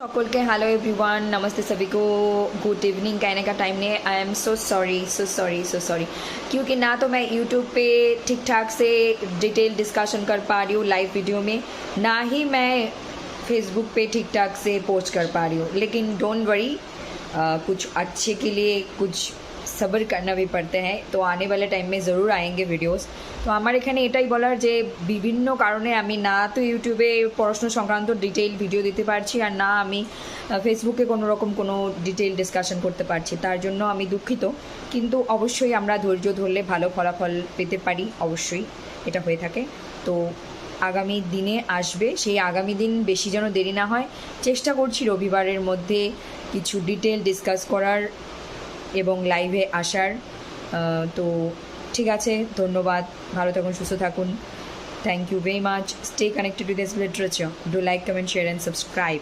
সকলকে hello everyone, नमस्ते सभी को, गुड इवनिंग कहने का टाइम नहीं है। I am so sorry so sorry क्योंकि ना तो मैं यूट्यूब पे ठीक ठाक से डिटेल डिस्कशन कर पा रही हूँ लाइव वीडियो में, ना ही मैं फेसबुक पे ठीक ठाक से पोस्ट कर पा रही हूँ। लेकिन डोंट वरी, कुछ अच्छे के लिए कुछ सब्र करना भी पड़ते हैं, तो आने वाले टाइम में ज़रूर आएंगे वीडियोस। তো আমার এখানে এটাই বলার যে বিভিন্ন কারণে আমি না তো ইউটিউবে পড়াশোনা সংক্রান্ত ডিটেইল ভিডিও দিতে পারছি, আর না আমি ফেসবুকে কোনো রকম কোনো ডিটেইল ডিসকাশন করতে পারছি, তার জন্য আমি দুঃখিত। কিন্তু অবশ্যই আমরা ধৈর্য ধরলে ভালো ফলাফল পেতে পারি, অবশ্যই এটা হয়ে থাকে। তো আগামী দিনে আসবে, সেই আগামী দিন বেশি যেন দেরি না হয়। চেষ্টা করছি রবিবারের মধ্যে কিছু ডিটেল ডিসকাস করার এবং লাইভে আসার। তো ঠিক আছে, ধন্যবাদ, ভালো থাকুন, সুস্থ থাকুন। Thank you very much. Stay connected with S literature. Do like, comment, share and subscribe.